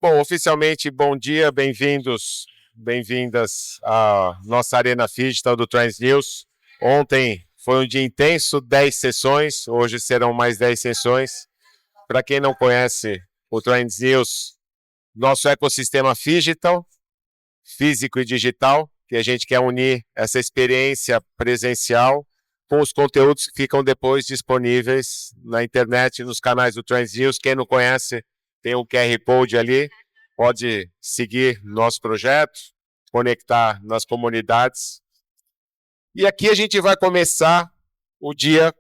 Bom, oficialmente, bom dia, bem-vindos, bem-vindas à nossa Arena Digital do Trends News. Ontem foi um dia intenso, 10 sessões, hoje serão mais 10 sessões. Para quem não conhece o Trends News, nosso ecossistema digital, físico e digital, que a gente quer unir essa experiência presencial com os conteúdos que ficam depois disponíveis na internet, nos canais do Trends News. Quem não conhece, tem o QR Code ali, pode seguir nosso projeto, conectar nas comunidades. E aqui a gente vai começar o dia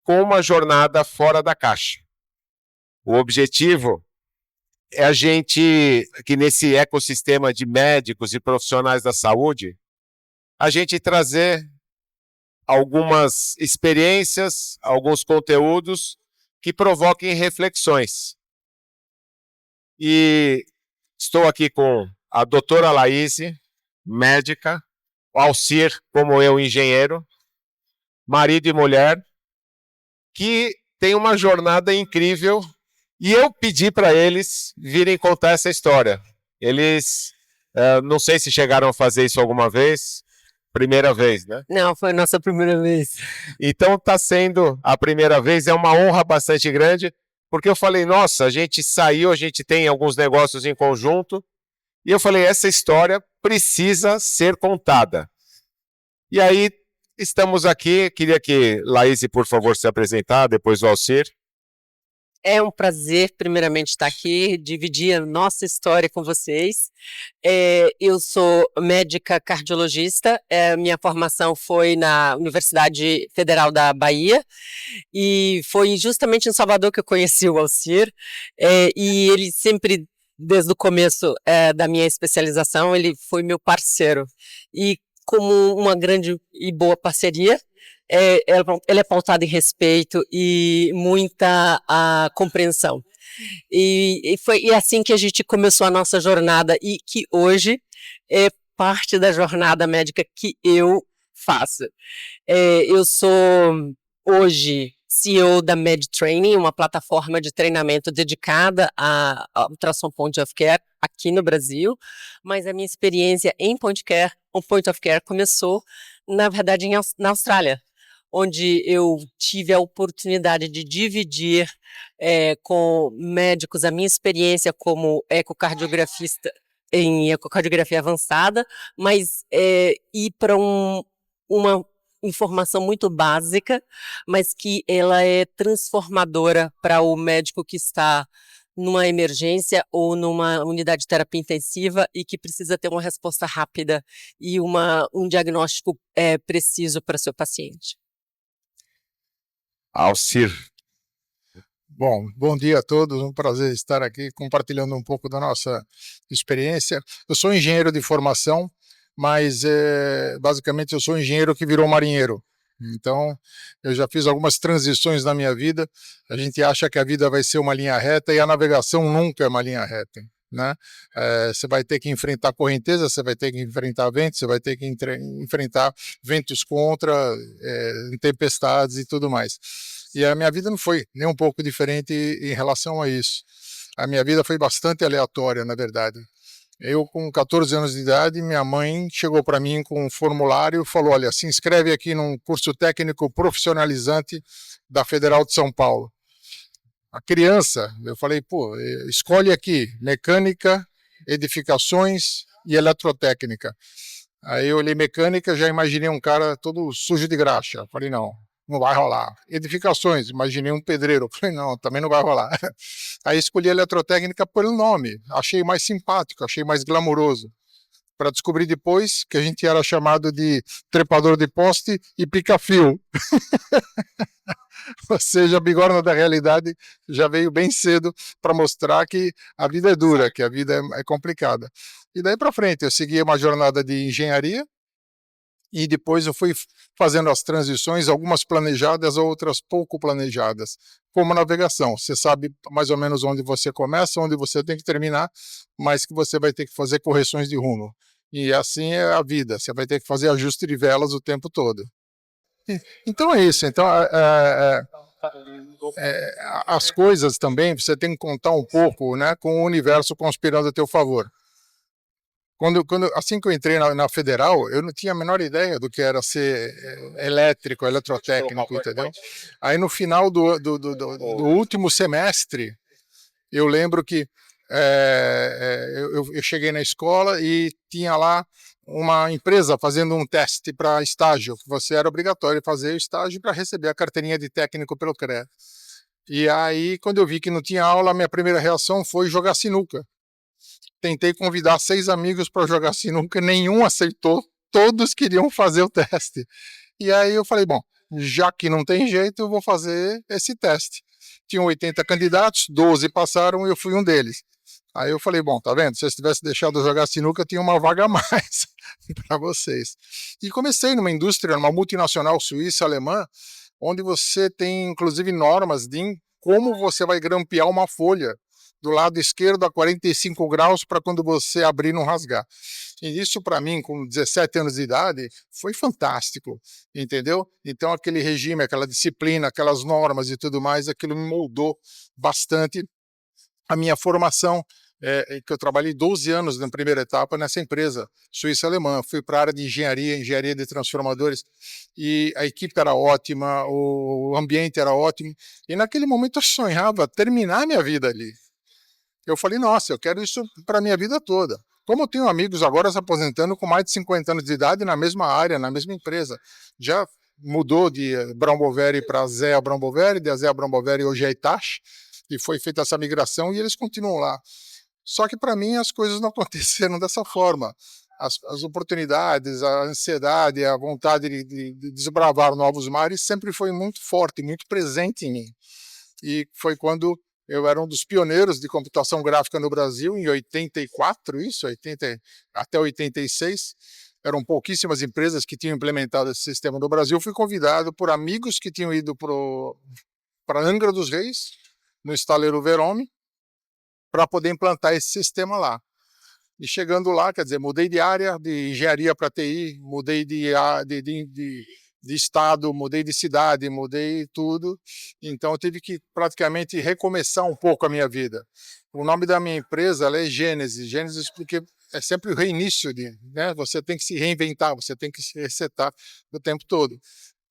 com uma jornada fora da caixa. O objetivo é a gente, que nesse ecossistema de médicos e profissionais da saúde, a gente trazer algumas experiências, alguns conteúdos que provoquem reflexões. E estou aqui com a doutora Laís, médica, o Alcir, como eu, engenheiro, marido e mulher, que tem uma jornada incrível, e eu pedi para eles virem contar essa história. Eles, não sei se chegaram a fazer isso alguma vez, primeira vez, né? Não, foi a nossa primeira vez. Então está sendo a primeira vez, é uma honra bastante grande, porque eu falei, nossa, a gente saiu, a gente tem alguns negócios em conjunto, e eu falei, essa história precisa ser contada. E aí, estamos aqui, queria que Laís, por favor, se apresentar, depois o Alcir. É um prazer, primeiramente, estar aqui, dividir a nossa história com vocês. Eu sou médica cardiologista, minha formação foi na Universidade Federal da Bahia, e foi justamente em Salvador que eu conheci o Alcir, e ele sempre, desde o começo da minha especialização, ele foi meu parceiro. E como uma grande e boa parceria, ele é pautado em respeito e muita compreensão. E foi assim que a gente começou a nossa jornada e que hoje é parte da jornada médica que eu faço. Eu sou hoje CEO da MedTraining, uma plataforma de treinamento dedicada a ultrassom point of care aqui no Brasil, mas a minha experiência em point of care começou, na verdade, na Austrália, onde eu tive a oportunidade de dividir com médicos a minha experiência como ecocardiografista em ecocardiografia avançada, mas ir para uma informação muito básica, mas que ela é transformadora para o médico que está numa emergência ou numa unidade de terapia intensiva e que precisa ter uma resposta rápida e um diagnóstico preciso para seu paciente. Alcir. Bom dia a todos, um prazer estar aqui compartilhando um pouco da nossa experiência. Eu sou engenheiro de formação, mas basicamente eu sou engenheiro que virou marinheiro. Então, eu já fiz algumas transições na minha vida. A gente acha que a vida vai ser uma linha reta e a navegação nunca é uma linha reta, né? Você vai ter que enfrentar correnteza, você vai ter que enfrentar ventos, você vai ter que enfrentar ventos contra, tempestades e tudo mais. E a minha vida não foi nem um pouco diferente em relação a isso. A minha vida foi bastante aleatória, na verdade. Eu, com 14 anos de idade, minha mãe chegou para mim com um formulário e falou, olha, se inscreve aqui num curso técnico profissionalizante da Federal de São Paulo. A criança, eu falei, pô, escolhe aqui mecânica, edificações e eletrotécnica. Aí eu olhei mecânica, já imaginei um cara todo sujo de graxa. Falei, não vai rolar. Edificações, imaginei um pedreiro. Falei, não, também não vai rolar. Aí escolhi eletrotécnica pelo nome. Achei mais simpático, achei mais glamuroso. Para descobrir depois que a gente era chamado de trepador de poste e pica-fio. Ou seja, a bigorna da realidade já veio bem cedo para mostrar que a vida é dura, que a vida é complicada. E daí para frente eu segui uma jornada de engenharia, e depois eu fui fazendo as transições, algumas planejadas, outras pouco planejadas, como navegação. Você sabe mais ou menos onde você começa, onde você tem que terminar, mas que você vai ter que fazer correções de rumo. E assim é a vida, você vai ter que fazer ajuste de velas o tempo todo. Então é isso. Então, As coisas também, você tem que contar um pouco, né, com o universo conspirando a teu favor. Assim que eu entrei na Federal, eu não tinha a menor ideia do que era ser elétrico, eletrotécnico, entendeu? Aí no final do último semestre, eu lembro que eu cheguei na escola e tinha lá uma empresa fazendo um teste para estágio, que você era obrigatório fazer o estágio para receber a carteirinha de técnico pelo CREA. E aí, quando eu vi que não tinha aula, a minha primeira reação foi jogar sinuca. Tentei convidar 6 amigos para jogar sinuca, nenhum aceitou, todos queriam fazer o teste. E aí eu falei, bom, já que não tem jeito, eu vou fazer esse teste. Tinham 80 candidatos, 12 passaram e eu fui um deles. Aí eu falei, bom, tá vendo? Se vocês tivessem deixado eu jogar sinuca, tinha uma vaga a mais para vocês. E comecei numa indústria, numa multinacional suíça, alemã, onde você tem, inclusive, normas de como você vai grampear uma folha do lado esquerdo a 45 graus para quando você abrir não rasgar. E isso para mim, com 17 anos de idade, foi fantástico, entendeu? Então aquele regime, aquela disciplina, aquelas normas e tudo mais, aquilo me moldou bastante a minha formação, que eu trabalhei 12 anos na primeira etapa nessa empresa suíça-alemã. Fui para a área de engenharia de transformadores, e a equipe era ótima, o ambiente era ótimo, e naquele momento eu sonhava terminar minha vida ali. Eu falei, nossa, eu quero isso para a minha vida toda. Como eu tenho amigos agora se aposentando com mais de 50 anos de idade na mesma área, na mesma empresa. Já mudou de Brown Boveri para Zea Brown Boveri, de Zea Brown Boveri hoje é Hitachi, e foi feita essa migração e eles continuam lá. Só que para mim as coisas não aconteceram dessa forma. As oportunidades, a ansiedade, a vontade de desbravar novos mares sempre foi muito forte, muito presente em mim. E foi quando eu era um dos pioneiros de computação gráfica no Brasil, em 84, até 86. Eram pouquíssimas empresas que tinham implementado esse sistema no Brasil. Fui convidado por amigos que tinham ido para Angra dos Reis, no estaleiro Verome, para poder implantar esse sistema lá. E chegando lá, quer dizer, mudei de área, de engenharia para TI, mudei de estado, mudei de cidade, mudei tudo. Então eu tive que praticamente recomeçar um pouco a minha vida. O nome da minha empresa ela é Gênesis. Gênesis porque é sempre o reinício, né? Você tem que se reinventar, você tem que se resetar o tempo todo.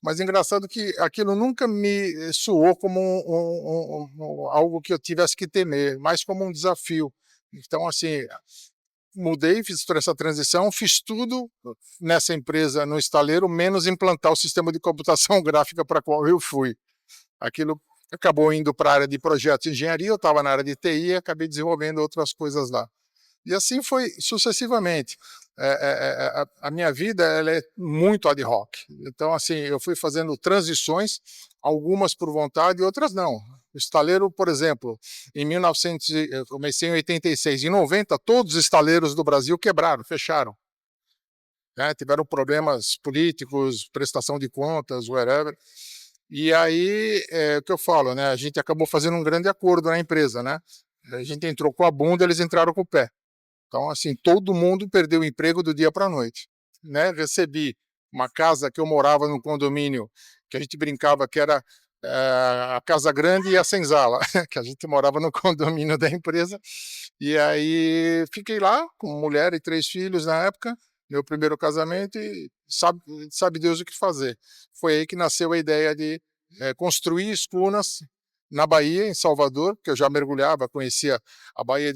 Mas engraçado que aquilo nunca me soou como algo que eu tivesse que temer, mas como um desafio. Então, assim, mudei, fiz toda essa transição, fiz tudo nessa empresa, no estaleiro, menos implantar o sistema de computação gráfica para qual eu fui. Aquilo acabou indo para a área de projetos de engenharia, eu estava na área de TI e acabei desenvolvendo outras coisas lá. E assim foi sucessivamente. A minha vida ela é muito ad hoc. Então, assim, eu fui fazendo transições, algumas por vontade e outras não. O estaleiro, por exemplo, eu comecei em 86, em 90, todos os estaleiros do Brasil quebraram, fecharam. Né? Tiveram problemas políticos, prestação de contas, whatever. E aí, o que eu falo, né? A gente acabou fazendo um grande acordo na empresa, né? A gente entrou com a bunda, eles entraram com o pé. Então, assim, todo mundo perdeu o emprego do dia para a noite. Né? Recebi uma casa que eu morava num condomínio que a gente brincava que era a Casa Grande e a Senzala, que a gente morava no condomínio da empresa. E aí fiquei lá com mulher e 3 filhos na época, meu primeiro casamento, e sabe Deus o que fazer. Foi aí que nasceu a ideia de construir escunas na Bahia, em Salvador, que eu já mergulhava, conhecia a Baía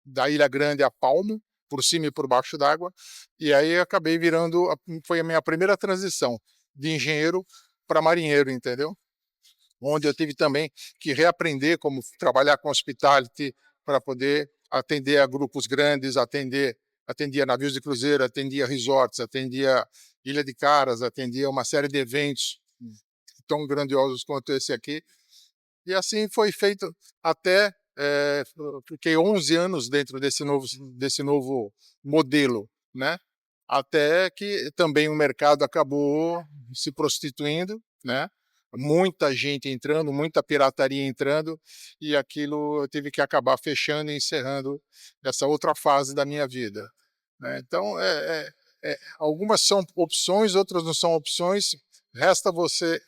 da Ilha Grande a palmo, por cima e por baixo d'água, e aí acabei foi a minha primeira transição de engenheiro para marinheiro, entendeu? Onde eu tive também que reaprender como trabalhar com hospitality para poder atender a grupos grandes, atendia navios de cruzeiro, atendia resorts, atendia Ilha de Caras, atendia uma série de eventos tão grandiosos quanto esse aqui. E assim foi feito até fiquei 11 anos dentro desse novo modelo, né? Até que também o mercado acabou se prostituindo, né? Muita gente entrando, muita pirataria entrando, e aquilo eu tive que acabar fechando e encerrando essa outra fase da minha vida. Né? Então, algumas são opções, outras não são opções, resta você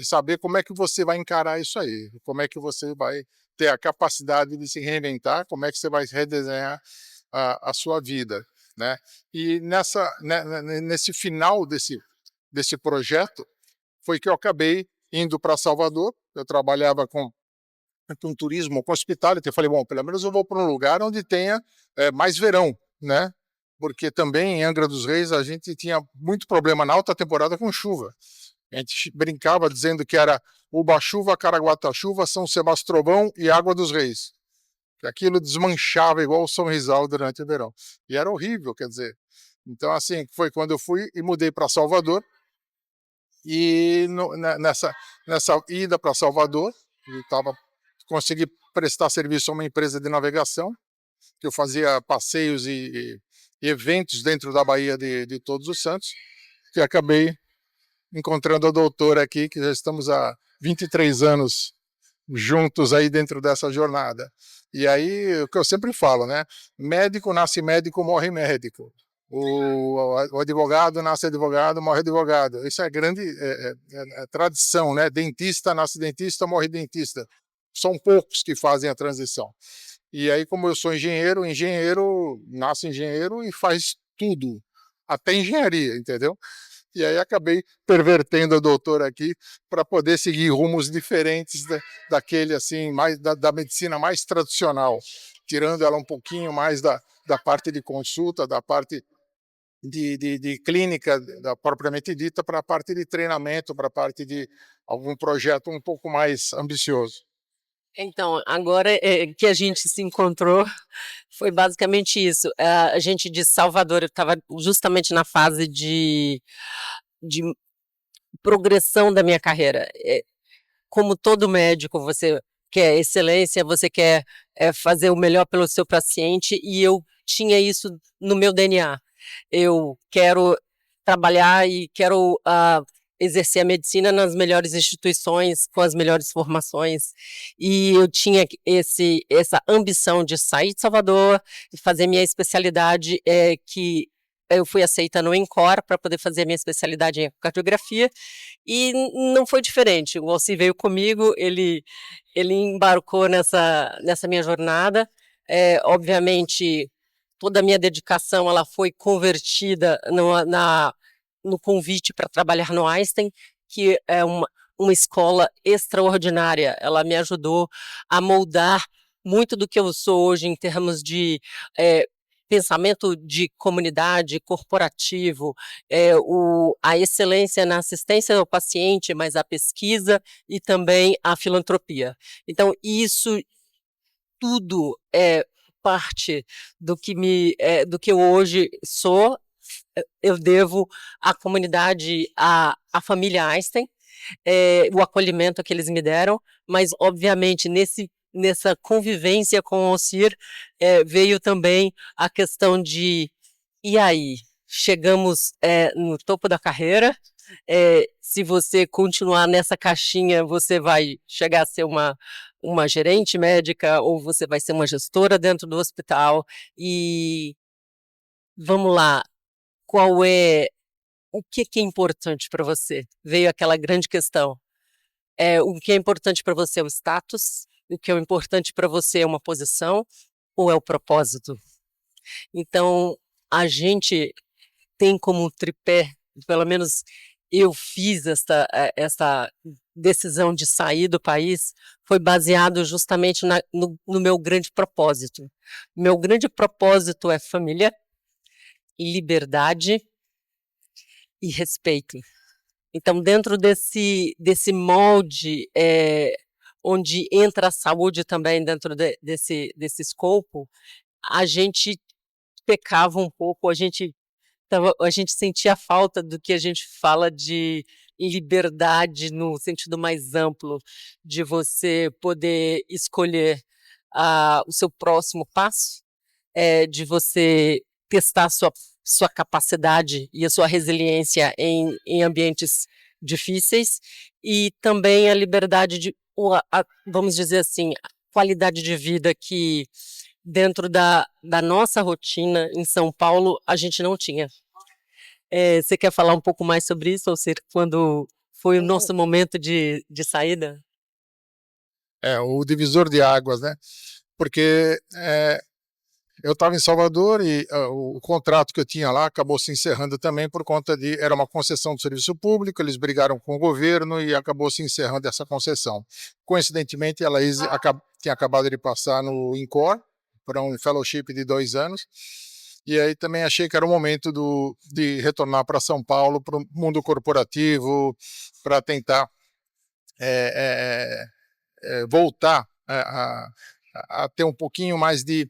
saber como é que você vai encarar isso aí, como é que você vai ter a capacidade de se reinventar, como é que você vai redesenhar a sua vida, né? E nesse final desse projeto foi que eu acabei indo para Salvador. Eu trabalhava com turismo, com hospitality. Eu falei, bom, pelo menos eu vou para um lugar onde tenha mais verão, né? Porque também em Angra dos Reis a gente tinha muito problema na alta temporada com chuva. A gente brincava dizendo que era Uba-chuva, Caraguatá-chuva, São Sebastião e Água dos Reis. Que aquilo desmanchava igual o São Rizal durante o verão. E era horrível, quer dizer. Então, assim, foi quando eu fui e mudei para Salvador. E nessa ida para Salvador, consegui prestar serviço a uma empresa de navegação, que eu fazia passeios e eventos dentro da Baía de Todos os Santos, que acabei encontrando a doutora aqui, que já estamos há 23 anos juntos aí dentro dessa jornada. E aí, o que eu sempre falo, né? Médico nasce médico, morre médico. O advogado nasce advogado, morre advogado. Isso é grande tradição, né? Dentista nasce dentista, morre dentista. São poucos que fazem a transição. E aí, como eu sou engenheiro, engenheiro nasce engenheiro e faz tudo, até engenharia, entendeu? E aí acabei pervertendo a doutora aqui para poder seguir rumos diferentes daquele assim, mais da medicina mais tradicional, tirando ela um pouquinho mais da parte de consulta, da parte de clínica da propriamente dita, para a parte de treinamento, para a parte de algum projeto um pouco mais ambicioso. Então, agora que a gente se encontrou, foi basicamente isso. A gente de Salvador, eu estava justamente na fase de progressão da minha carreira. Como todo médico, você quer excelência, você quer fazer o melhor pelo seu paciente, e eu tinha isso no meu DNA. Eu quero trabalhar e quero exercer a medicina nas melhores instituições, com as melhores formações, e eu tinha essa ambição de sair de Salvador e fazer minha especialidade, que eu fui aceita no ENCOR para poder fazer a minha especialidade em cardiografia, e não foi diferente. O Alci veio comigo, ele embarcou nessa minha jornada. Obviamente, toda a minha dedicação ela foi convertida no convite para trabalhar no Einstein, que é uma escola extraordinária. Ela me ajudou a moldar muito do que eu sou hoje em termos de pensamento de comunidade, corporativo, a excelência na assistência ao paciente, mas a pesquisa e também a filantropia. Então, isso tudo é parte do que eu hoje sou. Eu devo à comunidade, à família Einstein, o acolhimento que eles me deram, mas, obviamente, nessa convivência com o Alcir, veio também a questão de, e aí, chegamos no topo da carreira, se você continuar nessa caixinha, você vai chegar a ser uma gerente médica, ou você vai ser uma gestora dentro do hospital, e vamos lá, o que é importante para você? Veio aquela grande questão. O que é importante para você é o status, o que é importante para você é uma posição, ou é o propósito? Então, a gente tem como tripé, pelo menos eu fiz essa decisão de sair do país, foi baseado justamente no meu grande propósito. Meu grande propósito é família, liberdade e respeito. Então, dentro desse molde, onde entra a saúde também dentro desse escopo, a gente pecava um pouco, a gente sentia falta do que a gente fala de liberdade no sentido mais amplo, de você poder escolher o seu próximo passo, de você testar sua capacidade e a sua resiliência em ambientes difíceis, e também a liberdade vamos dizer assim, a qualidade de vida que dentro da nossa rotina em São Paulo a gente não tinha. Você quer falar um pouco mais sobre isso, ou seja, quando foi o nosso momento de saída? O divisor de águas, né? Porque eu estava em Salvador e o contrato que eu tinha lá acabou se encerrando também por conta era uma concessão do serviço público, eles brigaram com o governo e acabou se encerrando essa concessão. Coincidentemente, a Laís tinha acabado de passar no INCOR para um fellowship de 2 anos, e aí também achei que era o momento de retornar para São Paulo, para o mundo corporativo, para tentar voltar a ter um pouquinho mais de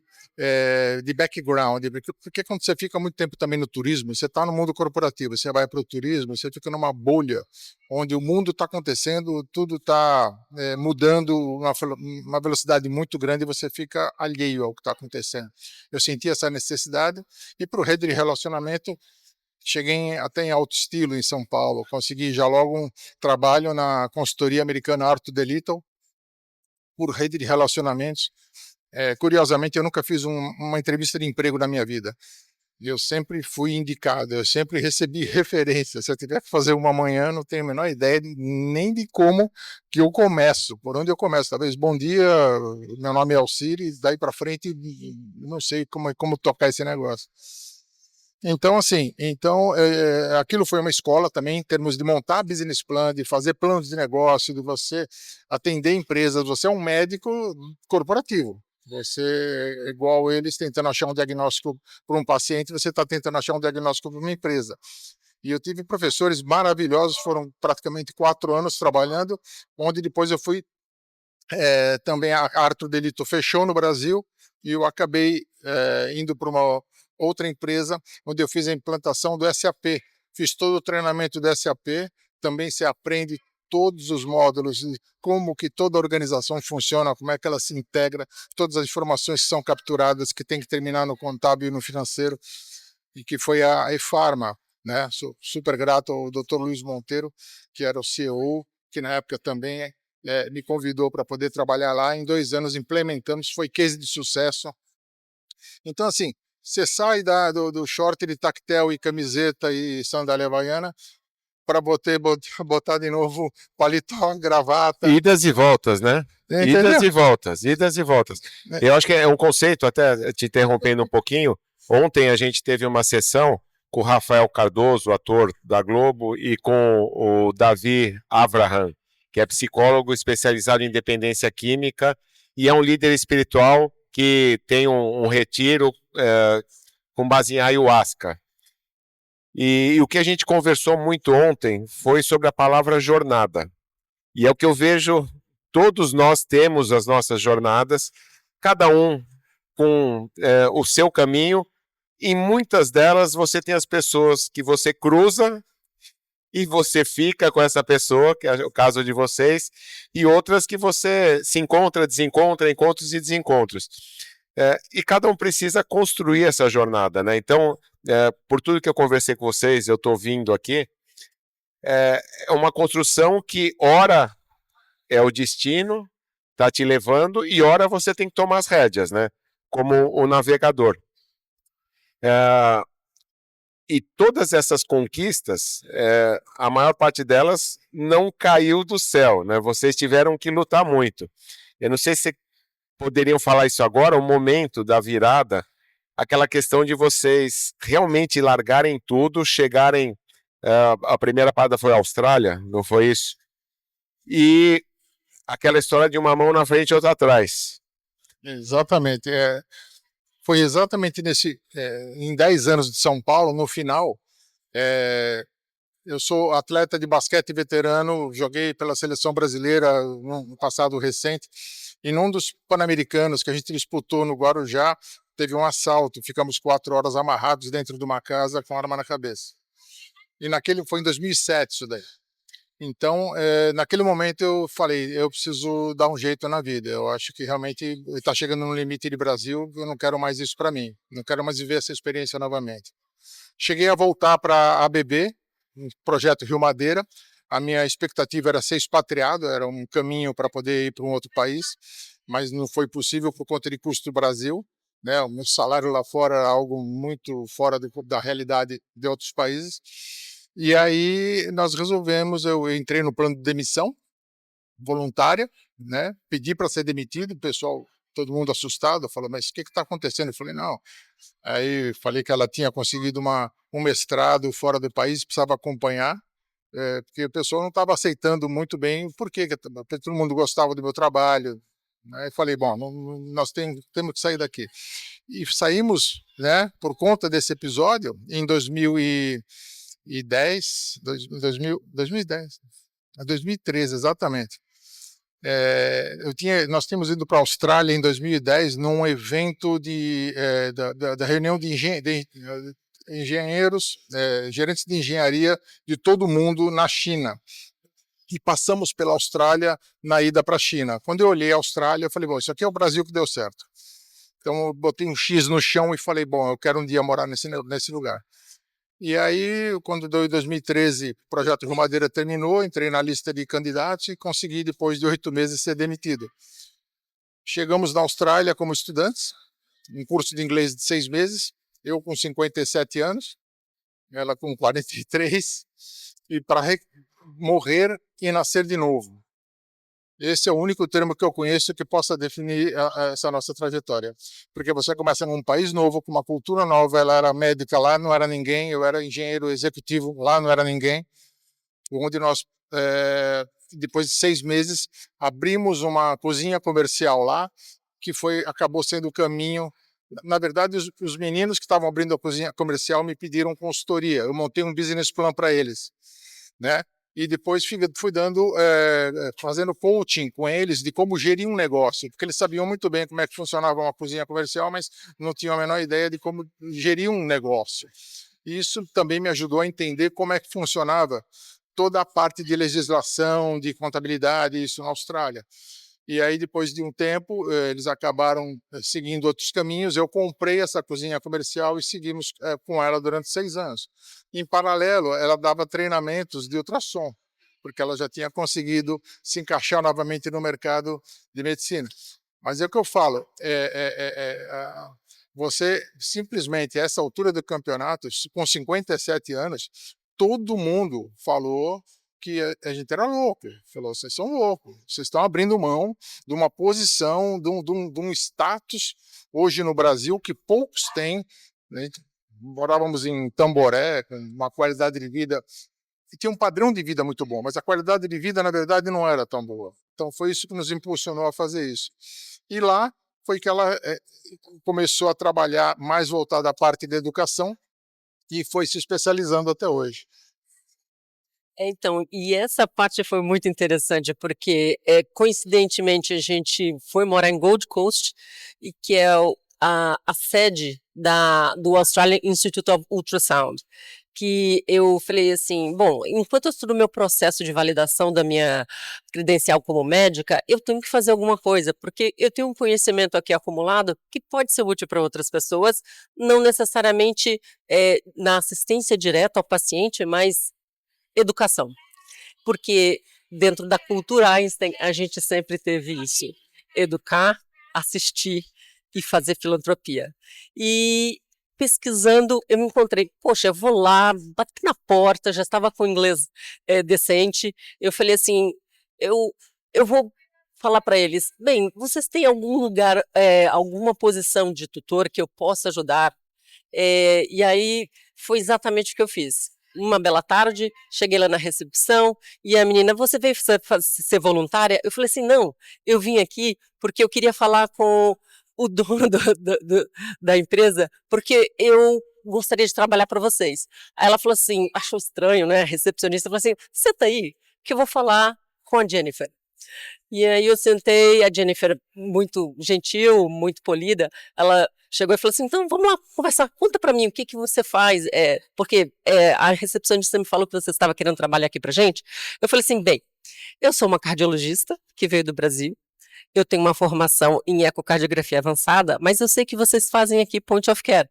background, porque quando você fica muito tempo também no turismo, você está no mundo corporativo, você vai para o turismo, você fica numa bolha onde o mundo está acontecendo, tudo está mudando uma velocidade muito grande e você fica alheio ao que está acontecendo. Eu senti essa necessidade e para o rede de relacionamento cheguei até em alto estilo em São Paulo, consegui já logo um trabalho na consultoria americana Arthur D. Little por rede de relacionamentos. Curiosamente, eu nunca fiz uma entrevista de emprego na minha vida. Eu sempre fui indicado, eu sempre recebi referência. Se eu tiver que fazer uma amanhã, não tenho a menor ideia nem de como que eu começo, por onde eu começo. Talvez, bom dia, meu nome é Alcires, daí para frente, não sei como tocar esse negócio. Então, assim, aquilo foi uma escola também em termos de montar business plan, de fazer planos de negócio, de você atender empresas. Você é um médico corporativo. Você é igual eles tentando achar um diagnóstico para um paciente, você está tentando achar um diagnóstico para uma empresa. E eu tive professores maravilhosos, foram praticamente 4 anos trabalhando, onde depois eu fui também a Arthur D. Little fechou no Brasil e eu acabei indo para uma outra empresa, onde eu fiz a implantação do SAP. Fiz todo o treinamento do SAP, também se aprende todos os módulos, de como que toda a organização funciona, como é que ela se integra, todas as informações que são capturadas, que tem que terminar no contábil e no financeiro, e que foi a eFarma, né? Sou super grato ao Dr. Luiz Monteiro, que era o CEO, que na época também me convidou para poder trabalhar lá. Em 2 anos implementamos, foi case de sucesso. Então, assim, você sai do short de tactel e camiseta e sandália havaiana para botar de novo paletó, gravata. Idas e voltas, né? Entendeu? Idas e voltas, idas e voltas. Eu acho que é um conceito, até te interrompendo um pouquinho. Ontem a gente teve uma sessão com o Rafael Cardoso, ator da Globo, e com o Davi Avraham, que é psicólogo especializado em dependência química e é um líder espiritual que tem um retiro com base em ayahuasca. E o que a gente conversou muito ontem foi sobre a palavra jornada. E é o que eu vejo, todos nós temos as nossas jornadas, cada um com o seu caminho, e muitas delas você tem as pessoas que você cruza e você fica com essa pessoa, que é o caso de vocês, e outras que você se encontra, desencontra, encontros e desencontros. E cada um precisa construir essa jornada, né? Então, por tudo que eu conversei com vocês, eu estou vindo aqui, é uma construção que, ora, é o destino, está te levando, e ora você tem que tomar as rédeas, né? Como o navegador. E todas essas conquistas, a maior parte delas não caiu do céu, né? Vocês tiveram que lutar muito. Eu não sei se poderiam falar isso agora, o momento da virada, aquela questão de vocês realmente largarem tudo, chegarem. A primeira parada foi a Austrália, não foi isso? E aquela história de uma mão na frente e outra atrás. Exatamente. Foi exatamente em 10 anos de São Paulo, no final. Eu sou atleta de basquete veterano, joguei pela seleção brasileira no passado recente, e num dos Pan-Americanos que a gente disputou no Guarujá, teve um assalto, ficamos 4 horas amarrados dentro de uma casa com arma na cabeça. E foi em 2007 isso daí. Então, naquele momento eu falei, eu preciso dar um jeito na vida, eu acho que realmente está chegando no limite de Brasil, eu não quero mais isso para mim, não quero mais viver essa experiência novamente. Cheguei a voltar para a ABB, um projeto Rio Madeira. A minha expectativa era ser expatriado, era um caminho para poder ir para um outro país, mas não foi possível por conta de custo do Brasil, né? O meu salário lá fora era algo muito fora da realidade de outros países. E aí nós resolvemos, eu entrei no plano de demissão voluntária, né? Pedi para ser demitido, o pessoal, todo mundo assustado, falou, mas o que está acontecendo? Eu falei, não. Aí falei que ela tinha conseguido um mestrado fora do país, precisava acompanhar, porque o pessoal não estava aceitando muito bem porque todo mundo gostava do meu trabalho. Aí falei, bom, nós temos que sair daqui. E saímos, né, por conta desse episódio, em 2010, 2013, exatamente. Nós tínhamos ido para a Austrália em 2010 num evento da reunião de engenheiros, gerentes de engenharia de todo mundo na China. E passamos pela Austrália na ida para a China. Quando eu olhei a Austrália, eu falei, bom, isso aqui é o Brasil que deu certo. Então eu botei um X no chão e falei, bom, eu quero um dia morar nesse lugar. E aí, quando deu em 2013, o projeto Rio Madeira terminou, entrei na lista de candidatos e consegui, depois de 8 meses, ser demitido. Chegamos na Austrália como estudantes, um curso de inglês de 6 meses, eu com 57 anos, ela com 43, e para morrer e nascer de novo. Esse é o único termo que eu conheço que possa definir essa nossa trajetória. Porque você começa num país novo, com uma cultura nova, ela era médica lá, não era ninguém, eu era engenheiro executivo lá, não era ninguém, onde nós, depois de 6 meses, abrimos uma cozinha comercial lá, que acabou sendo o caminho. Na verdade, os meninos que estavam abrindo a cozinha comercial me pediram consultoria, eu montei um business plan para eles, né? E depois fui fazendo coaching com eles de como gerir um negócio, porque eles sabiam muito bem como é que funcionava uma cozinha comercial, mas não tinham a menor ideia de como gerir um negócio. E isso também me ajudou a entender como é que funcionava toda a parte de legislação, de contabilidade, isso na Austrália. E aí, depois de um tempo, eles acabaram seguindo outros caminhos. Eu comprei essa cozinha comercial e seguimos com ela durante 6 anos. Em paralelo, ela dava treinamentos de ultrassom, porque ela já tinha conseguido se encaixar novamente no mercado de medicina. Mas é o que eu falo, você simplesmente, a essa altura do campeonato, com 57 anos, todo mundo falou que a gente era louco. Falou, vocês são loucos, vocês estão abrindo mão de uma posição, de um status hoje no Brasil que poucos têm, né? Morávamos em Tamboré, com uma qualidade de vida, e tinha um padrão de vida muito bom, mas a qualidade de vida, na verdade, não era tão boa. Então foi isso que nos impulsionou a fazer isso. E lá foi que ela começou a trabalhar mais voltada à parte da educação e foi se especializando até hoje. Então, e essa parte foi muito interessante, porque coincidentemente a gente foi morar em Gold Coast, e que é a sede do Australian Institute of Ultrasound, que eu falei assim, bom, enquanto eu estudo o meu processo de validação da minha credencial como médica, eu tenho que fazer alguma coisa, porque eu tenho um conhecimento aqui acumulado que pode ser útil para outras pessoas, não necessariamente na assistência direta ao paciente, mas educação, porque dentro da cultura Einstein a gente sempre teve isso, educar, assistir e fazer filantropia. E pesquisando, eu me encontrei, poxa, eu vou lá, bati na porta, já estava com inglês decente, eu falei assim, eu vou falar para eles, bem, vocês têm algum lugar, alguma posição de tutor que eu possa ajudar? E aí foi exatamente o que eu fiz. Uma bela tarde, cheguei lá na recepção e a menina, você veio ser voluntária? Eu falei assim, não, eu vim aqui porque eu queria falar com o dono da empresa, porque eu gostaria de trabalhar para vocês. Aí ela falou assim, achou estranho, né, a recepcionista, falou assim, senta aí, que eu vou falar com a Jennifer. E aí eu sentei, a Jennifer, muito gentil, muito polida, ela chegou e falou assim, então vamos lá conversar, conta para mim o que você faz, porque a recepcionista me falou que você estava querendo trabalhar aqui pra gente. Eu falei assim, bem, eu sou uma cardiologista que veio do Brasil, eu tenho uma formação em ecocardiografia avançada, mas eu sei que vocês fazem aqui point of care.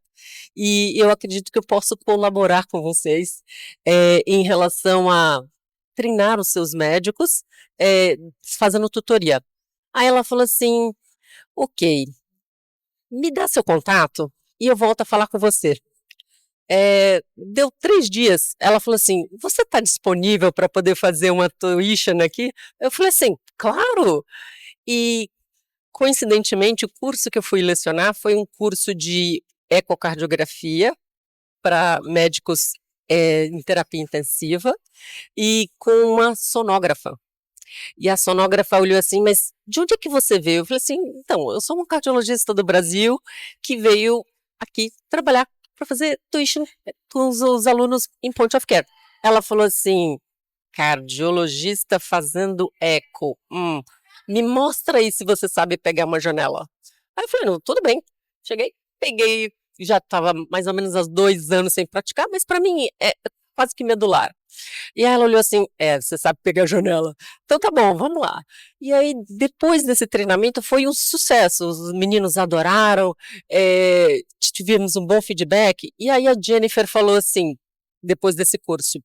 E eu acredito que eu posso colaborar com vocês em relação a treinar os seus médicos fazendo tutoria. Aí ela falou assim, ok, me dá seu contato e eu volto a falar com você. Deu 3 dias, ela falou assim, você está disponível para poder fazer uma tuition aqui? Eu falei assim, claro! E, coincidentemente, o curso que eu fui lecionar foi um curso de ecocardiografia para médicos em terapia intensiva e com uma sonógrafa. E a sonógrafa olhou assim, mas de onde é que você veio? Eu falei assim, então, eu sou um cardiologista do Brasil que veio aqui trabalhar para fazer tuition com os alunos em Point of Care. Ela falou assim, cardiologista fazendo eco, me mostra aí se você sabe pegar uma janela. Aí eu falei, não, tudo bem. Cheguei, peguei, já estava mais ou menos há 2 anos sem praticar, mas para mim é quase que medular. E aí ela olhou assim, você sabe pegar a janela. Então tá bom, vamos lá. E aí, depois desse treinamento, foi um sucesso. Os meninos adoraram, tivemos um bom feedback. E aí a Jennifer falou assim, depois desse curso,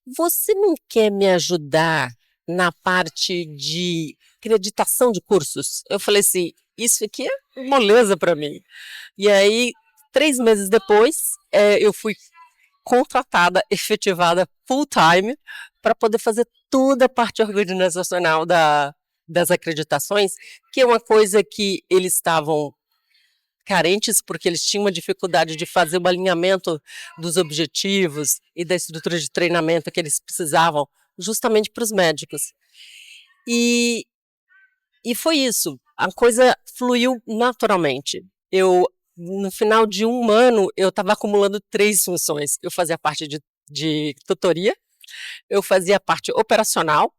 você não quer me ajudar na parte de acreditação de cursos? Eu falei assim, isso aqui é moleza para mim. E aí, 3 meses depois, eu fui contratada, efetivada full time para poder fazer toda a parte organizacional das acreditações, que é uma coisa que eles estavam carentes porque eles tinham uma dificuldade de fazer o alinhamento dos objetivos e da estrutura de treinamento que eles precisavam justamente para os médicos. E foi isso, a coisa fluiu naturalmente. No final de 1 ano, eu estava acumulando 3 funções. Eu fazia parte de tutoria, eu fazia a parte operacional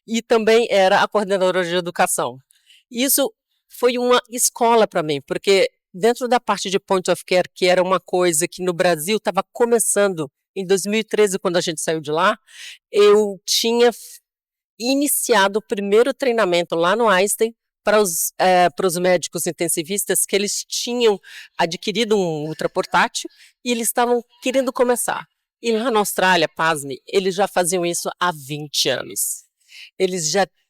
e também era a coordenadora de educação. Isso foi uma escola para mim, porque dentro da parte de Point of Care, que era uma coisa que no Brasil estava começando, em 2013, quando a gente saiu de lá, eu tinha iniciado o primeiro treinamento lá no Einstein para os médicos intensivistas, que eles tinham adquirido um ultraportátil e eles estavam querendo começar. E lá na Austrália, pasme, eles já faziam isso há 20 anos.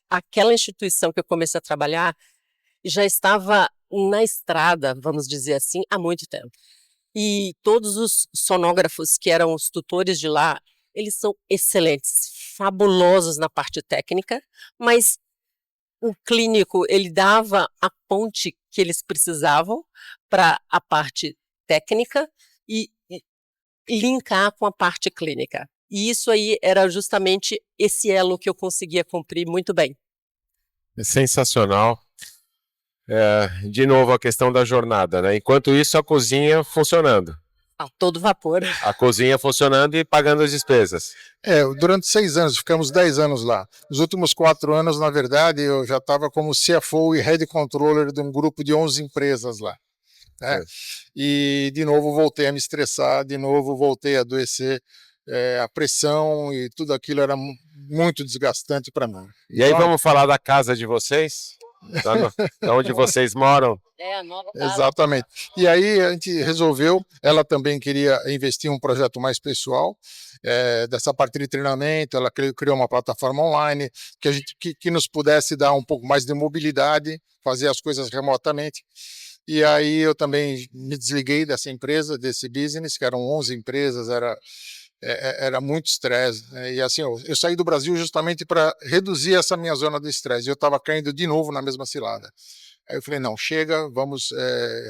Aquela instituição que eu comecei a trabalhar já estava na estrada, vamos dizer assim, há muito tempo. E todos os sonógrafos que eram os tutores de lá, eles são excelentes, fabulosos na parte técnica, mas o clínico, ele dava a ponte que eles precisavam para a parte técnica e linkar com a parte clínica. E isso aí era justamente esse elo que eu conseguia cumprir muito bem. É sensacional. De novo, a questão da jornada, né? Enquanto isso, a cozinha funcionando. A todo vapor. A cozinha funcionando e pagando as despesas. Durante 6 anos, ficamos 10 anos lá. Nos últimos 4 anos, na verdade, eu já estava como CFO e Head Controller de um grupo de 11 empresas lá. Né? E, de novo, voltei a me estressar, de novo, voltei a adoecer. A pressão e tudo aquilo era muito desgastante para mim. E aí, vamos falar da casa de vocês? Da onde vocês moram? A nova casa. Exatamente. E aí a gente resolveu, ela também queria investir em um projeto mais pessoal, dessa parte de treinamento, ela criou uma plataforma online que nos pudesse dar um pouco mais de mobilidade, fazer as coisas remotamente. E aí eu também me desliguei dessa empresa, desse business, que eram 11 empresas, era muito estresse, né? E assim, eu saí do Brasil justamente para reduzir essa minha zona de estresse. Eu estava caindo de novo na mesma cilada. Aí eu falei, não, chega, vamos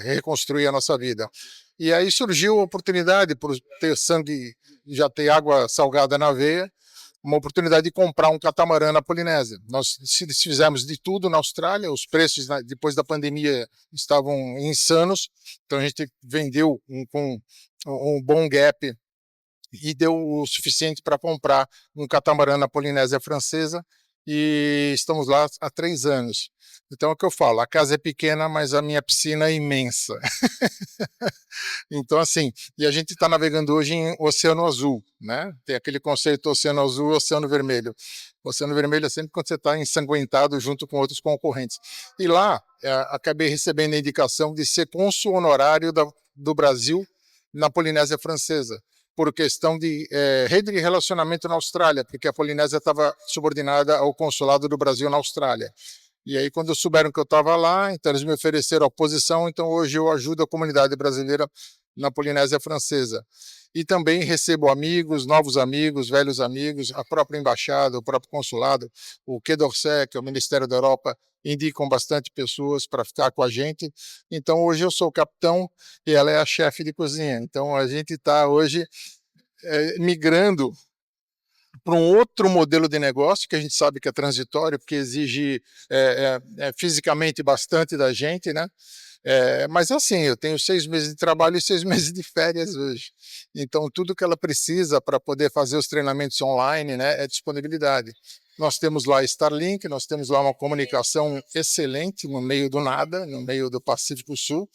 reconstruir a nossa vida. E aí surgiu a oportunidade, por ter sangue, já ter água salgada na veia, uma oportunidade de comprar um catamarã na Polinésia. Nós fizemos de tudo na Austrália, os preços depois da pandemia estavam insanos, então a gente vendeu com um bom gap e deu o suficiente para comprar um catamarã na Polinésia Francesa e estamos lá há 3 anos. Então é o que eu falo, a casa é pequena, mas a minha piscina é imensa. Então assim, e a gente está navegando hoje em Oceano Azul, né? Tem aquele conceito Oceano Azul e Oceano Vermelho. O Oceano Vermelho é sempre quando você está ensanguentado junto com outros concorrentes. E lá, acabei recebendo a indicação de ser cônsul honorário do Brasil na Polinésia Francesa, por questão de rede de relacionamento na Austrália, porque a Polinésia estava subordinada ao consulado do Brasil na Austrália. E aí, quando souberam que eu estava lá, então eles me ofereceram a posição, então hoje eu ajudo a comunidade brasileira na Polinésia Francesa. E também recebo amigos, novos amigos, velhos amigos, a própria embaixada, o próprio consulado, o Quai d'Orsay, que é o Ministério da Europa, indicam bastante pessoas para ficar com a gente. Então, hoje eu sou o capitão e ela é a chefe de cozinha. Então, a gente está hoje migrando para um outro modelo de negócio, que a gente sabe que é transitório, porque exige fisicamente bastante da gente, né? Mas assim, eu tenho 6 meses de trabalho e 6 meses de férias hoje. Então, tudo que ela precisa para poder fazer os treinamentos online, né, é disponibilidade. Nós temos lá Starlink, nós temos lá uma comunicação excelente no meio do nada, no meio do Pacífico Sul,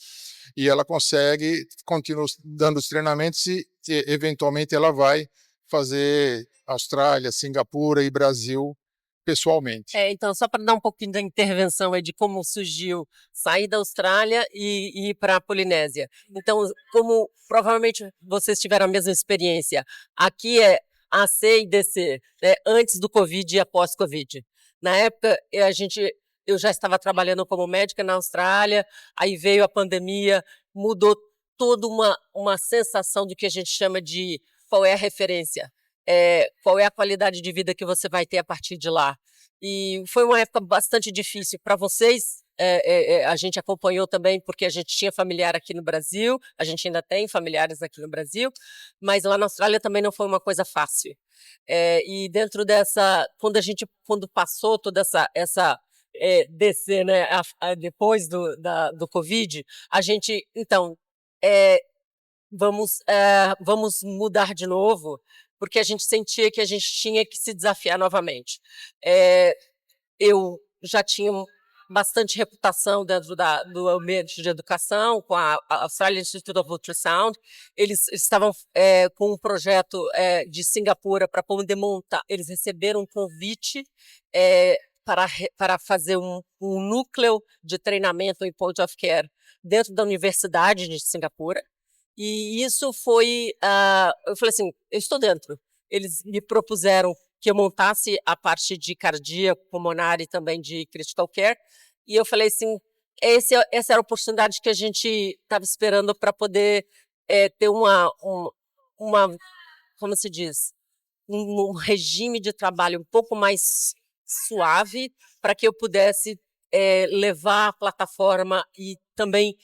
e ela consegue continuar dando os treinamentos e eventualmente ela vai fazer Austrália, Singapura e Brasil pessoalmente. Então, só para dar um pouquinho da intervenção aí de como surgiu sair da Austrália e ir para a Polinésia. Então, como provavelmente vocês tiveram a mesma experiência, aqui é AC e DC, né, antes do Covid e após Covid. Na época, eu já estava trabalhando como médica na Austrália, aí veio a pandemia, mudou toda uma sensação do que a gente chama de qual é a referência. Qual é a qualidade de vida que você vai ter a partir de lá. E foi uma época bastante difícil para vocês. A gente acompanhou também porque a gente tinha familiar aqui no Brasil, a gente ainda tem familiares aqui no Brasil, mas lá na Austrália também não foi uma coisa fácil. E dentro dessa, quando passou toda essa descer, né, depois do Covid, a gente, então, vamos mudar de novo, porque a gente sentia que a gente tinha que se desafiar novamente. Eu já tinha bastante reputação dentro do ambiente de educação, com a Australian Institute of Ultrasound. Eles estavam com um projeto de Singapura para poder montar. Eles receberam um convite para fazer um núcleo de treinamento em point of care dentro da Universidade de Singapura. E isso foi, eu falei assim, eu estou dentro. Eles me propuseram que eu montasse a parte de cardíaco, pulmonar e também de critical care. E eu falei assim, essa era a oportunidade que a gente estava esperando para poder ter como se diz, um regime de trabalho um pouco mais suave para que eu pudesse levar a plataforma e também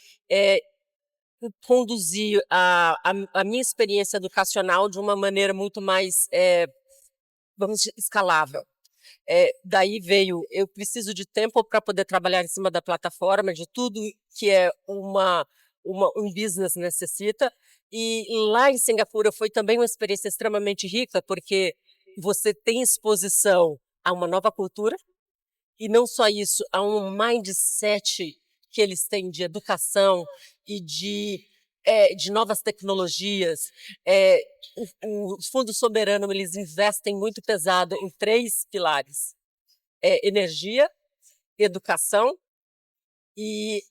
conduzir a minha experiência educacional de uma maneira muito mais, vamos dizer, escalável. Daí veio, eu preciso de tempo para poder trabalhar em cima da plataforma, de tudo que um business necessita. E lá em Singapura foi também uma experiência extremamente rica, porque você tem exposição a uma nova cultura, e não só isso, a um mindset que eles têm de educação e de novas tecnologias. Os fundos soberanos, eles investem muito pesado em 3 pilares: energia, educação e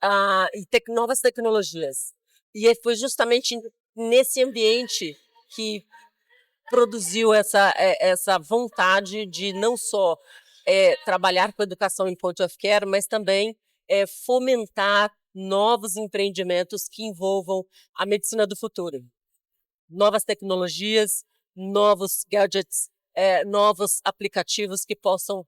novas tecnologias. E foi justamente nesse ambiente que produziu essa vontade de não só trabalhar com educação em point of care, mas também fomentar novos empreendimentos que envolvam a medicina do futuro. Novas tecnologias, novos gadgets, novos aplicativos que possam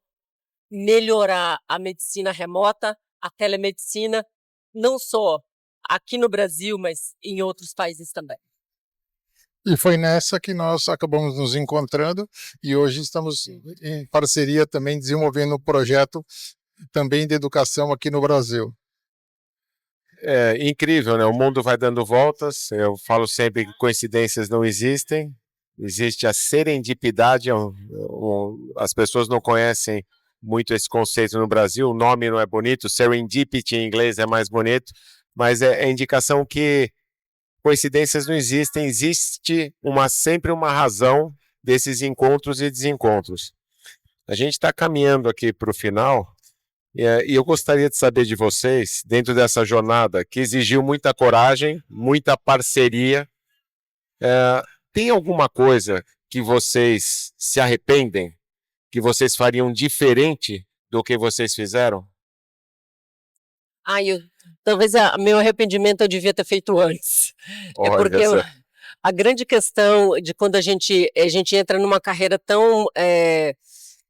melhorar a medicina remota, a telemedicina, não só aqui no Brasil, mas em outros países também. E foi nessa que nós acabamos nos encontrando e hoje estamos em parceria também desenvolvendo um projeto também de educação aqui no Brasil. É incrível, né? O mundo vai dando voltas. Eu falo sempre que coincidências não existem. Existe a serendipidade. As pessoas não conhecem muito esse conceito no Brasil. O nome não é bonito. Serendipity em inglês é mais bonito. Mas é indicação que coincidências não existem. Existe sempre uma razão desses encontros e desencontros. A gente está caminhando aqui para o final. E eu gostaria de saber de vocês, dentro dessa jornada que exigiu muita coragem, muita parceria, tem alguma coisa que vocês se arrependem, que vocês fariam diferente do que vocês fizeram? Talvez meu arrependimento eu devia ter feito antes. É Olha porque só. a grande questão de quando a gente entra numa carreira tão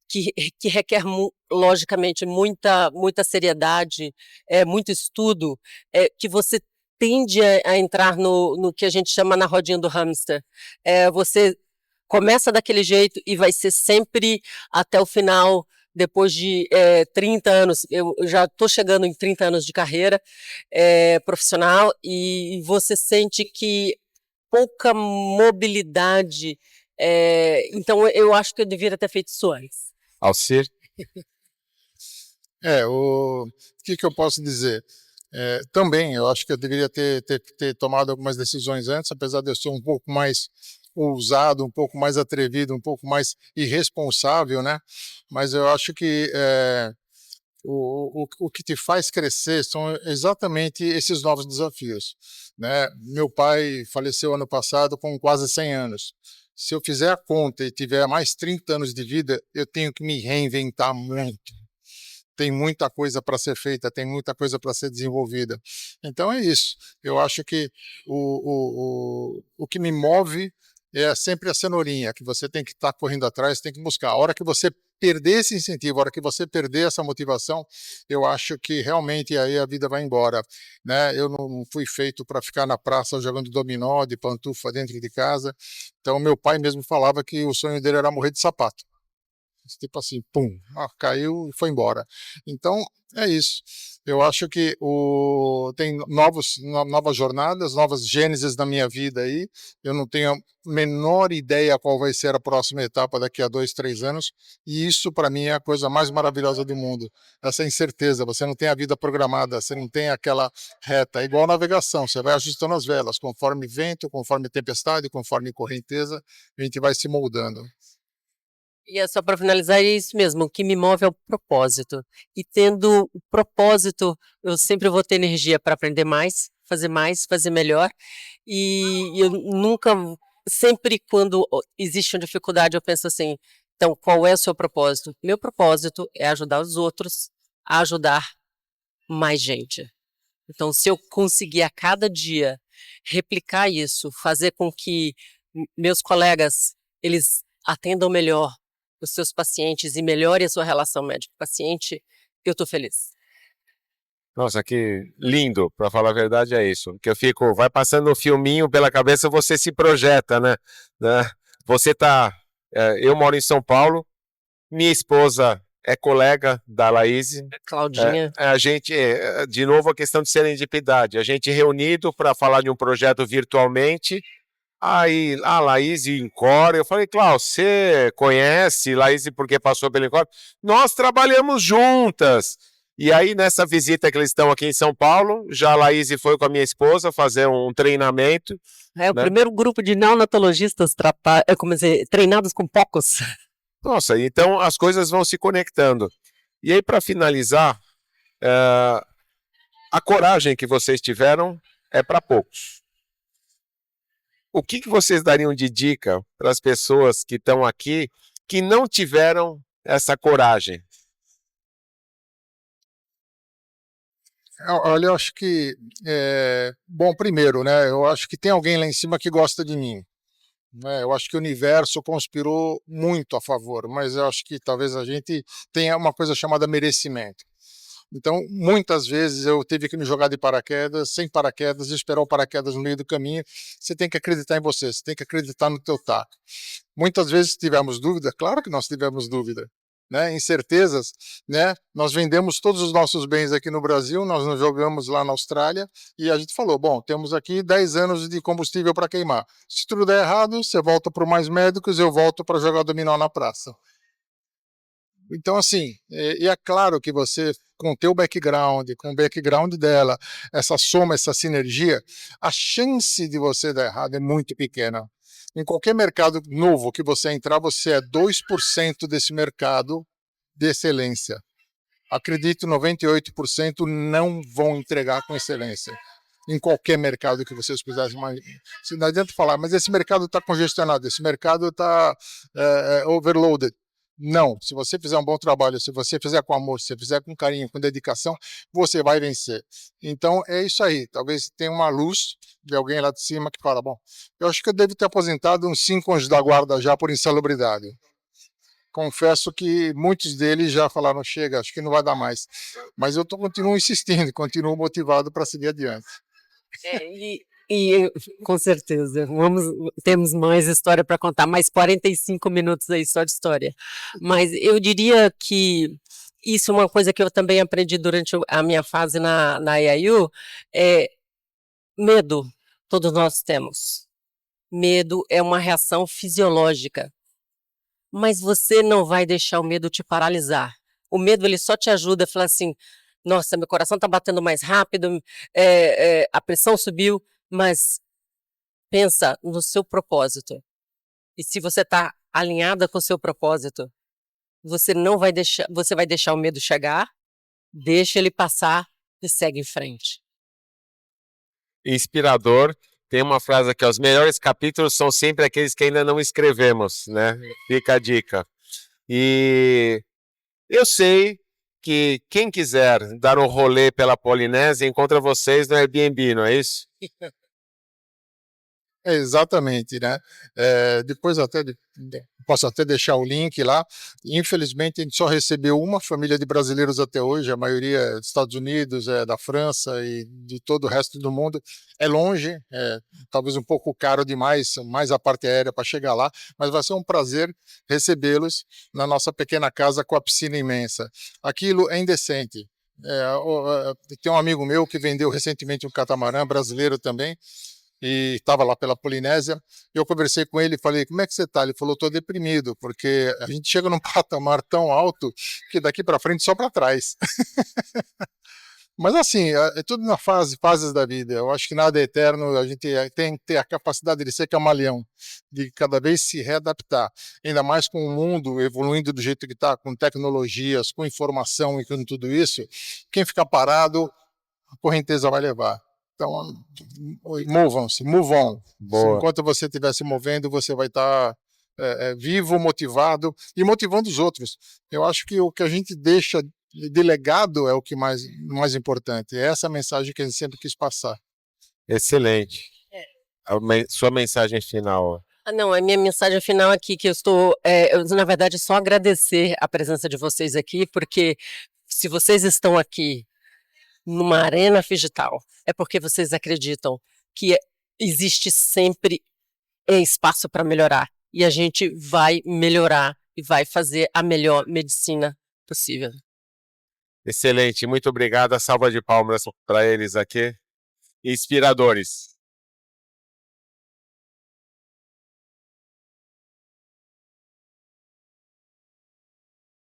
que, que requer logicamente muita seriedade, muito estudo, que você tende a entrar no que a gente chama na rodinha do hamster. Você começa daquele jeito e vai ser sempre até o final. Depois de 30 anos, eu já estou chegando em 30 anos de carreira profissional, e você sente que pouca mobilidade. Então, eu acho que eu deveria ter feito isso antes. Alcir? O que eu posso dizer? Também, eu acho que eu deveria ter tomado algumas decisões antes, apesar de eu ser um pouco mais ousado, um pouco mais atrevido, um pouco mais irresponsável, né? Mas eu acho que o que te faz crescer são exatamente esses novos desafios, né? Meu pai faleceu ano passado com quase 100 anos. Se eu fizer a conta e tiver mais 30 anos de vida, eu tenho que me reinventar muito. Tem muita coisa para ser feita, tem muita coisa para ser desenvolvida. Então é isso. Eu acho que o que me move é sempre a cenourinha, que você tem que estar correndo atrás, tem que buscar. A hora que você perder esse incentivo, a hora que você perder essa motivação, eu acho que realmente aí a vida vai embora, né? Eu não fui feito para ficar na praça jogando dominó, de pantufa dentro de casa. Então meu pai mesmo falava que o sonho dele era morrer de sapato. Tipo assim, pum, caiu e foi embora. Então, é isso. Eu acho que tem novas jornadas, novas gênesis na minha vida aí. Eu não tenho a menor ideia qual vai ser a próxima etapa daqui a 2, 3 anos. E isso, para mim, é a coisa mais maravilhosa do mundo. Essa incerteza. Você não tem a vida programada, você não tem aquela reta. É igual navegação, você vai ajustando as velas, conforme vento, conforme tempestade, conforme correnteza, a gente vai se moldando. E só para finalizar, é isso mesmo, o que me move é o propósito. E tendo o propósito, eu sempre vou ter energia para aprender mais, fazer melhor. E eu nunca, sempre quando existe uma dificuldade, eu penso assim, então qual é o seu propósito? Meu propósito é ajudar os outros a ajudar mais gente. Então, se eu conseguir a cada dia replicar isso, fazer com que meus colegas, eles atendam melhor os seus pacientes e melhore a sua relação médico-paciente, eu estou feliz. Nossa, que lindo, para falar a verdade é isso. Que eu fico, vai passando um filminho pela cabeça, você se projeta, né? Você tá, eu moro em São Paulo, minha esposa é colega da Laís. Claudinha. A gente, de novo, a questão de serendipidade. A gente reunido para falar de um projeto virtualmente. Aí, a Laís Encore, eu falei, Cláudio, você conhece Laís porque passou pelo Encore? Nós trabalhamos juntas. E aí, nessa visita que eles estão aqui em São Paulo, já a Laís foi com a minha esposa fazer um treinamento. O primeiro grupo de neonatologistas treinados com POCOS. Nossa, então as coisas vão se conectando. E aí, para finalizar, a coragem que vocês tiveram é para poucos. O que vocês dariam de dica para as pessoas que estão aqui que não tiveram essa coragem? Olha, eu acho que, bom, primeiro, né, eu acho que tem alguém lá em cima que gosta de mim. Né? Eu acho que o universo conspirou muito a favor, mas eu acho que talvez a gente tenha uma coisa chamada merecimento. Então, muitas vezes eu tive que me jogar de paraquedas, sem paraquedas, esperar o paraquedas no meio do caminho. Você tem que acreditar em você, você tem que acreditar no teu taco. Muitas vezes tivemos dúvida, claro que nós tivemos dúvida, né? Incertezas, né? Nós vendemos todos os nossos bens aqui no Brasil, nós nos jogamos lá na Austrália e a gente falou, bom, temos aqui 10 anos de combustível para queimar. Se tudo der errado, você volta para mais médicos, eu volto para jogar dominó na praça. Então, assim, e é claro que você, com o teu background, com o background dela, essa soma, essa sinergia, a chance de você dar errado é muito pequena. Em qualquer mercado novo que você entrar, você é 2% desse mercado de excelência. Acredito, 98% não vão entregar com excelência. Em qualquer mercado que vocês quisessem. Não adianta falar, mas esse mercado está congestionado, esse mercado está overloaded. Não, se você fizer um bom trabalho, se você fizer com amor, se você fizer com carinho, com dedicação, você vai vencer. Então é isso aí. Talvez tenha uma luz de alguém lá de cima que fala: bom, eu acho que eu devo ter aposentado uns 5 anjos da guarda já por insalubridade. Confesso que muitos deles já falaram: chega, acho que não vai dar mais. Mas eu continuo insistindo, continuo motivado para seguir adiante. Com certeza, temos mais história para contar, mais 45 minutos aí só de história. Mas eu diria que isso é uma coisa que eu também aprendi durante a minha fase na IAU, é medo, todos nós temos. Medo é uma reação fisiológica, mas você não vai deixar o medo te paralisar. O medo, ele só te ajuda a falar assim: nossa, meu coração está batendo mais rápido, a pressão subiu, mas pensa no seu propósito. E se você está alinhada com o seu propósito, você não vai deixar, você vai deixar o medo chegar, deixa ele passar e segue em frente. Inspirador. Tem uma frase aqui: os melhores capítulos são sempre aqueles que ainda não escrevemos, né? Fica a dica. E eu sei que quem quiser dar um rolê pela Polinésia encontra vocês no Airbnb, não é isso? Exatamente, né? Depois posso até deixar o link lá. Infelizmente, a gente só recebeu uma família de brasileiros até hoje, a maioria é dos Estados Unidos, da França e de todo o resto do mundo. É longe, talvez um pouco caro demais, mais a parte aérea para chegar lá, mas vai ser um prazer recebê-los na nossa pequena casa com a piscina imensa. Aquilo é indecente. Tem um amigo meu que vendeu recentemente um catamarã, brasileiro também, e estava lá pela Polinésia. Eu conversei com ele e falei: como é que você está? Ele falou: estou deprimido, porque a gente chega num patamar tão alto que daqui para frente só para trás. Mas assim, é tudo na fases da vida. Eu acho que nada é eterno, a gente tem que ter a capacidade de ser camaleão, de cada vez se readaptar, ainda mais com o mundo evoluindo do jeito que está, com tecnologias, com informação e com tudo isso. Quem ficar parado, a correnteza vai levar. Então, movam-se, move on. Boa. Enquanto você estiver se movendo, você vai estar vivo, motivado e motivando os outros. Eu acho que o que a gente deixa de legado é o que mais importante. É essa mensagem que a gente sempre quis passar. Excelente. Sua mensagem final. Não, a minha mensagem final aqui, que na verdade, só agradecer a presença de vocês aqui, porque se vocês estão aqui numa arena digital, é porque vocês acreditam que existe sempre espaço para melhorar, e a gente vai melhorar e vai fazer a melhor medicina possível. Excelente, muito obrigado. A salva de palmas para eles aqui. Inspiradores.